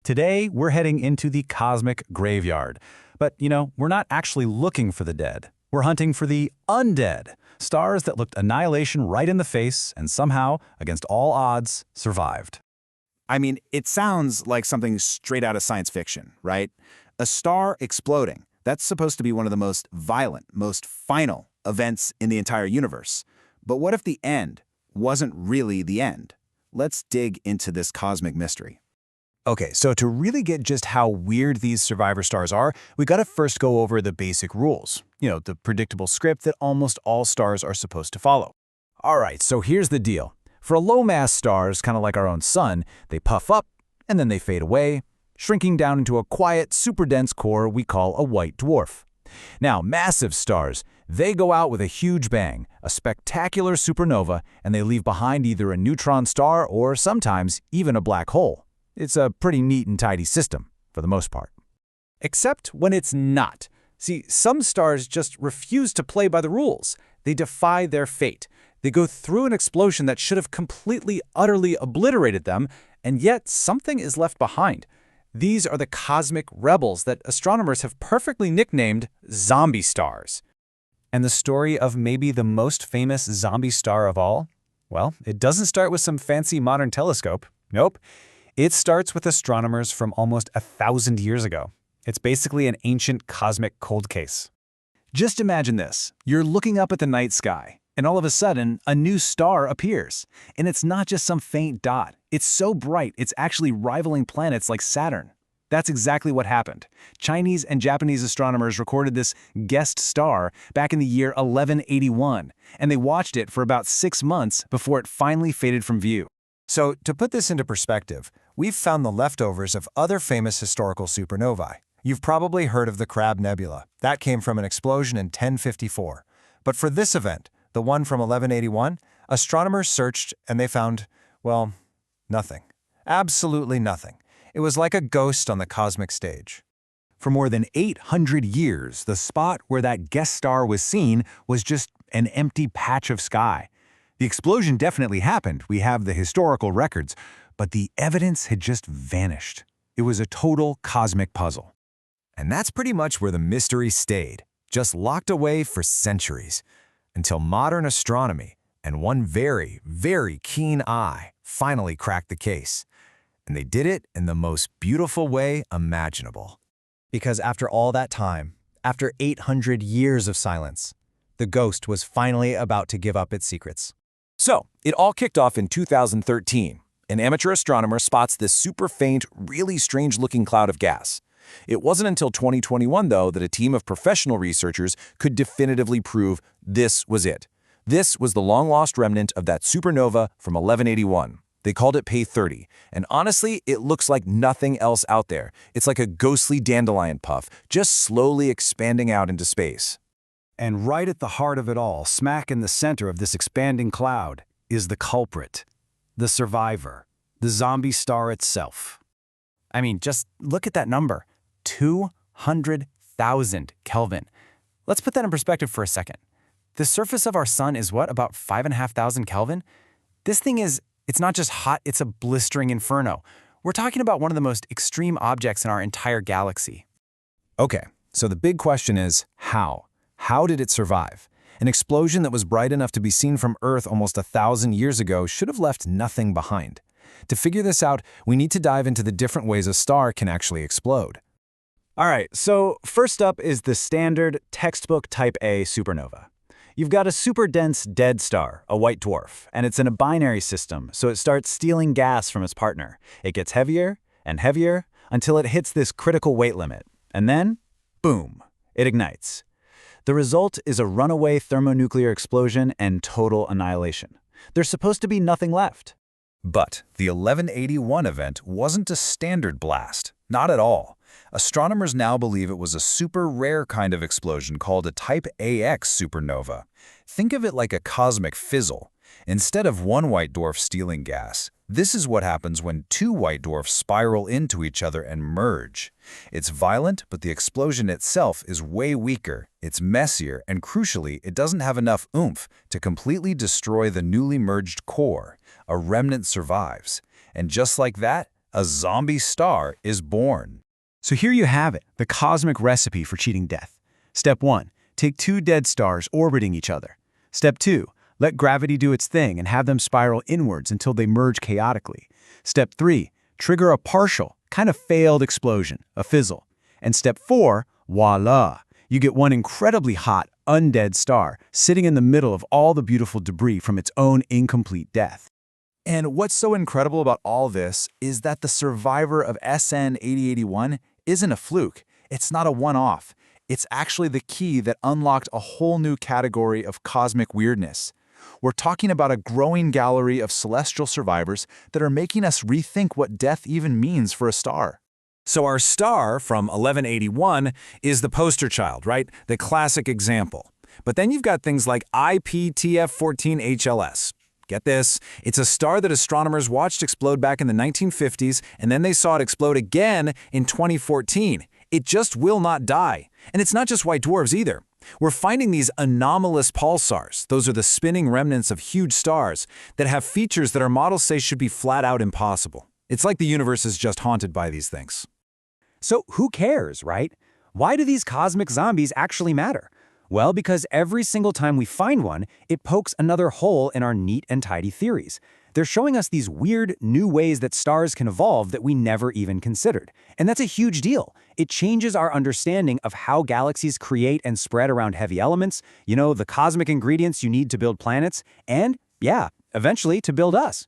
Today, we're heading into the cosmic graveyard. But, we're not actually looking for the dead. We're hunting for the undead, stars that looked annihilation right in the face and somehow, against all odds, survived. I mean, it sounds like something straight out of science fiction, right? A star exploding. That's supposed to be one of the most violent, most final events in the entire universe. But what if the end wasn't really the end? Let's dig into this cosmic mystery. Okay, so to really get just how weird these survivor stars are, we gotta first go over the basic rules. The predictable script that almost all stars are supposed to follow. All right, so here's the deal. For low-mass stars, kind of like our own sun, they puff up, and then they fade away, shrinking down into a quiet, super-dense core we call a white dwarf. Now, massive stars, they go out with a huge bang, a spectacular supernova, and they leave behind either a neutron star or sometimes even a black hole. It's a pretty neat and tidy system, for the most part. Except when it's not. See, some stars just refuse to play by the rules. They defy their fate. They go through an explosion that should have completely, utterly obliterated them, and yet something is left behind. These are the cosmic rebels that astronomers have perfectly nicknamed zombie stars. And the story of maybe the most famous zombie star of all? Well, it doesn't start with some fancy modern telescope. Nope. It starts with astronomers from almost 1,000 years ago. It's basically an ancient cosmic cold case. Just imagine this. You're looking up at the night sky, and all of a sudden, a new star appears. And it's not just some faint dot. It's so bright, it's actually rivaling planets like Saturn. That's exactly what happened. Chinese and Japanese astronomers recorded this guest star back in the year 1181, and they watched it for about 6 months before it finally faded from view. So, to put this into perspective, we've found the leftovers of other famous historical supernovae. You've probably heard of the Crab Nebula. That came from an explosion in 1054. But for this event, the one from 1181, astronomers searched and they found, well, nothing. Absolutely nothing. It was like a ghost on the cosmic stage. For more than 800 years, the spot where that guest star was seen was just an empty patch of sky. The explosion definitely happened, we have the historical records, but the evidence had just vanished. It was a total cosmic puzzle. And that's pretty much where the mystery stayed, just locked away for centuries, until modern astronomy and one very, very keen eye finally cracked the case. And they did it in the most beautiful way imaginable. Because after all that time, after 800 years of silence, the ghost was finally about to give up its secrets. So, it all kicked off in 2013. An amateur astronomer spots this super faint, really strange-looking cloud of gas. It wasn't until 2021, though, that a team of professional researchers could definitively prove this was it. This was the long-lost remnant of that supernova from 1181. They called it Pay 30, and honestly, it looks like nothing else out there. It's like a ghostly dandelion puff, just slowly expanding out into space. And right at the heart of it all, smack in the center of this expanding cloud, is the culprit, the survivor, the zombie star itself. I mean, just look at that number, 200,000 Kelvin. Let's put that in perspective for a second. The surface of our sun is what, about 5,500 Kelvin? This thing it's not just hot, it's a blistering inferno. We're talking about one of the most extreme objects in our entire galaxy. Okay, so the big question is, how? How did it survive? An explosion that was bright enough to be seen from Earth almost 1,000 years ago should have left nothing behind. To figure this out, we need to dive into the different ways a star can actually explode. All right, so first up is the standard textbook Type A supernova. You've got a super dense dead star, a white dwarf, and it's in a binary system, so it starts stealing gas from its partner. It gets heavier and heavier until it hits this critical weight limit. And then, boom, it ignites. The result is a runaway thermonuclear explosion and total annihilation. There's supposed to be nothing left. But the 1181 event wasn't a standard blast. Not at all. Astronomers now believe it was a super rare kind of explosion called a Type AX supernova. Think of it like a cosmic fizzle. Instead of one white dwarf stealing gas, this is what happens when two white dwarfs spiral into each other and merge. It's violent, but the explosion itself is way weaker, it's messier, and crucially, it doesn't have enough oomph to completely destroy the newly merged core. A remnant survives. And just like that, A zombie star is born. So here you have it, the cosmic recipe for cheating death. Step 1. Take 2 dead stars orbiting each other. Step 2. Let gravity do its thing and have them spiral inwards until they merge chaotically. Step 3. Trigger a partial, kind of failed explosion, a fizzle. And step 4, voila! You get one incredibly hot, undead star sitting in the middle of all the beautiful debris from its own incomplete death. And what's so incredible about all this is that the survivor of SN 8081 isn't a fluke. It's not a one-off. It's actually the key that unlocked a whole new category of cosmic weirdness. We're talking about a growing gallery of celestial survivors that are making us rethink what death even means for a star. So our star from 1181 is the poster child, right? The classic example. But then you've got things like IPTF14HLS. Get this, it's a star that astronomers watched explode back in the 1950s, and then they saw it explode again in 2014. It just will not die. And it's not just white dwarfs either. We're finding these anomalous pulsars. Those are the spinning remnants of huge stars that have features that our models say should be flat out impossible. It's like the universe is just haunted by these things. So who cares, right? Why do these cosmic zombies actually matter? Well, because every single time we find one, it pokes another hole in our neat and tidy theories. They're showing us these weird, new ways that stars can evolve that we never even considered. And that's a huge deal. It changes our understanding of how galaxies create and spread around heavy elements, the cosmic ingredients you need to build planets, and, yeah, eventually to build us.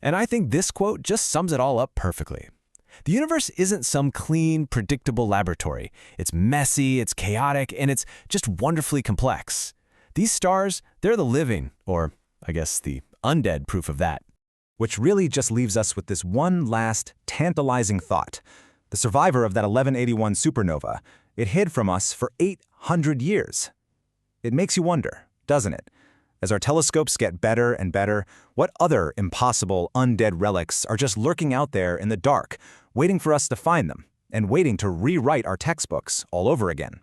And I think this quote just sums it all up perfectly. The universe isn't some clean, predictable laboratory. It's messy, it's chaotic, and it's just wonderfully complex. These stars, they're the living, or I guess the undead proof of that. Which really just leaves us with this one last, tantalizing thought. The survivor of that 1181 supernova, it hid from us for 800 years. It makes you wonder, doesn't it? As our telescopes get better and better, what other impossible undead relics are just lurking out there in the dark, waiting for us to find them, and waiting to rewrite our textbooks all over again?